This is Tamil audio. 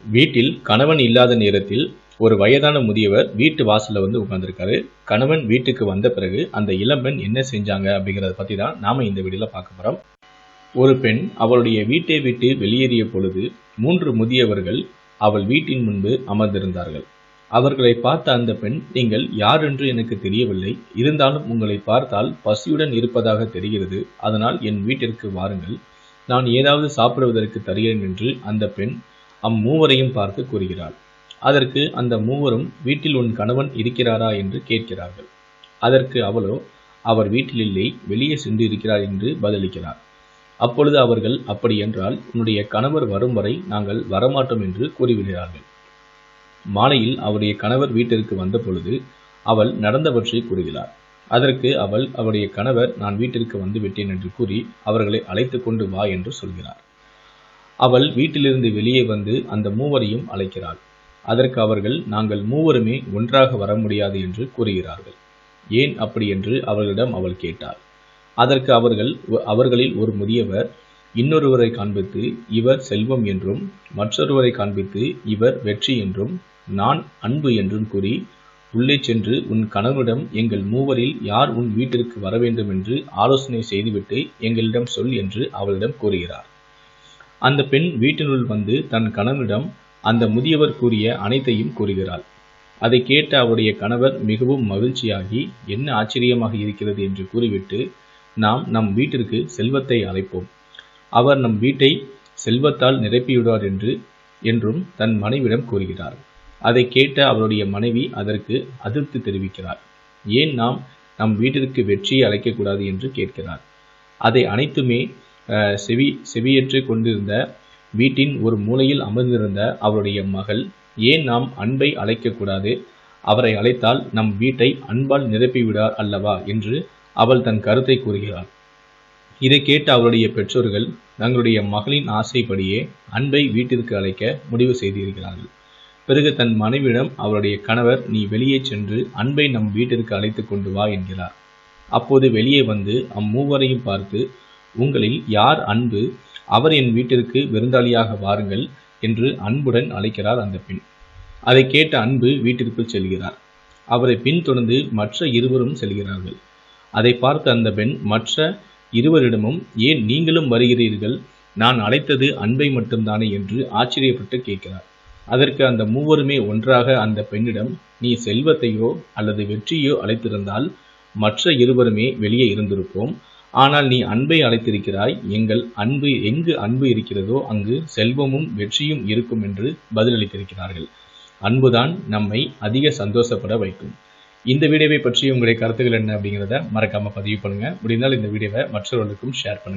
வீட்டில் கணவன் இல்லாத நேரத்தில் ஒரு வயதான முதியவர் வீட்டு வாசல்ல உட்கார்ந்திருக்காரு. கணவன் வீட்டுக்கு வந்த பிறகு அந்த இளம்பெண் என்ன செஞ்சாங்க அப்படிங்கிறத பத்தி தான் நாம இந்த வீடியோல பார்க்க போறோம். ஒரு பெண் அவளுடைய வீட்டை விட்டு வெளியேறிய பொழுது 3 முதியவர்கள் அவள் வீட்டின் முன்பு அமர்ந்திருந்தார்கள். அவர்களை பார்த்த அந்த பெண், நீங்கள் யார் என்று எனக்கு தெரியவில்லை, இருந்தாலும் உங்களை பார்த்தால் பசியுடன் இருப்பதாக தெரிகிறது, அதனால் என் வீட்டிற்கு வாருங்கள், நான் ஏதாவது சாப்பிடுவதற்கு தருகிறேன் என்று அந்த பெண் அம்மூவரையும் பார்த்து கூறுகிறாள். அதற்கு அந்த மூவரும், வீட்டில் உன் கணவன் இருக்கிறாரா என்று கேட்கிறார்கள். அதற்கு அவளோ, அவர் வீட்டில் இல்லை, வெளியே சென்று இருக்கிறார் என்று பதிலளிக்கிறார். அப்பொழுது அவர்கள், அப்படி என்றால் உன்னுடைய கணவர் வரும் வரை நாங்கள் வரமாட்டோம் என்று கூறிவிடுகிறார்கள். மாலையில் அவருடைய கணவர் வீட்டிற்கு வந்த பொழுது அவள் நடந்தவற்றை கூறுகிறார். அதற்கு அவள், அவருடைய கணவர் நான் வீட்டிற்கு வந்து விட்டேன் என்று கூறி அவர்களை அழைத்து கொண்டு வா என்று சொல்கிறார். அவள் வீட்டிலிருந்து வெளியே வந்து அந்த மூவரையும் அழைக்கிறாள். அதற்கு அவர்கள், நாங்கள் மூவருமே ஒன்றாக வர முடியாது என்று கூறுகிறார்கள். ஏன் அப்படி என்று அவர்களிடம் அவள் கேட்டாள். அதற்கு அவர்களில் ஒரு முதியவர் இன்னொருவரை காண்பித்து, இவர் செல்வம் என்றும், மற்றொருவரை காண்பித்து இவர் வெற்றி என்றும், நான் அன்பு என்றும் கூறி, உள்ளே சென்று உன் கணவனிடம் எங்கள் மூவரில் யார் உன் வீட்டிற்கு வர வேண்டும் என்று ஆலோசனை செய்துவிட்டு எங்களிடம் சொல் என்று அவளிடம் கூறுகிறார். அந்த பெண் வீட்டினுள் வந்து தன் கணவனிடம் அந்த முதியவர் கூறிய அனைத்தையும் கூறுகிறாள். அதை கேட்ட அவருடைய கணவர் மிகவும் மகிழ்ச்சியாகி, என்ன ஆச்சரியமாக இருக்கிறது என்று கூறிவிட்டு, நாம் நம் வீட்டிற்கு செல்வத்தை அழைப்போம், அவர் நம் வீட்டை செல்வத்தால் நிரப்பிவிடுவார் என்றும் தன் மனைவிடம் கூறுகிறார். அதை கேட்ட அவருடைய மனைவி அதற்கு அதிருப்தி தெரிவிக்கிறார். ஏன் நாம் நம் வீட்டிற்கு வெற்றியை அழைக்கக்கூடாது என்று கேட்கிறார். அதை அனைத்துமே செவியேற்று கொண்டிருந்த வீட்டின் ஒரு மூலையில் அமர்ந்திருந்த அவருடைய மகள், ஏன் நாம் அன்பை அழைக்கக்கூடாது, அவரை அழைத்தால் நம் வீட்டை அன்பால் நிரப்பிவிடார் அல்லவா என்று அவள் தன் கருத்தை கூறுகிறாள். இதை கேட்ட அவருடைய பெற்றோர்கள் தங்களுடைய மகளின் ஆசைப்படியே அன்பை வீட்டிற்கு அழைக்க முடிவு செய்திருக்கிறார்கள். பிறகு தன் மனைவியிடம் அவருடைய கணவர், நீ வெளியே சென்று அன்பை நம் வீட்டிற்கு அழைத்து கொண்டு வா என்கிறார். அப்போது வெளியே வந்து அம்மூவரையும் பார்த்து, உங்களில் யார் அன்பு, அவர் என் வீட்டிற்கு விருந்தாளியாக வாருங்கள் என்று அன்புடன் அழைக்கிறார் அந்த பெண். அதை கேட்ட அன்பு வீட்டிற்குள் செல்கிறார். அவரை பின்தொடர்ந்து மற்ற இருவரும் செல்கிறார்கள். அதை பார்த்த அந்த பெண் மற்ற இருவரிடமும், ஏன் நீங்களும் வருகிறீர்கள், நான் அழைத்தது அன்பை மட்டும்தானே என்று ஆச்சரியப்பட்டு கேட்கிறார். அதற்கு அந்த மூவருமே ஒன்றாக அந்த பெண்ணிடம், நீ செல்வத்தையோ அல்லது வெற்றியோ அழைத்திருந்தால் மற்ற இருவருமே வெளியே இருந்திருப்போம், ஆனால் நீ அன்பை அழைத்திருக்கிறாய், எங்கு அன்பு இருக்கிறதோ அங்கு செல்வமும் வெற்றியும் இருக்கும் என்று பதிலளித்திருக்கிறார்கள். அன்புதான் நம்மை அதிக சந்தோஷப்பட வைக்கும். இந்த வீடியோவை பற்றி உங்களுடைய கருத்துக்கள் என்ன அப்படிங்கிறத மறக்காம பதிவு பண்ணுங்க. முடிந்தால் இந்த வீடியோவை மற்றவர்களுக்கும் ஷேர் பண்ணுங்க.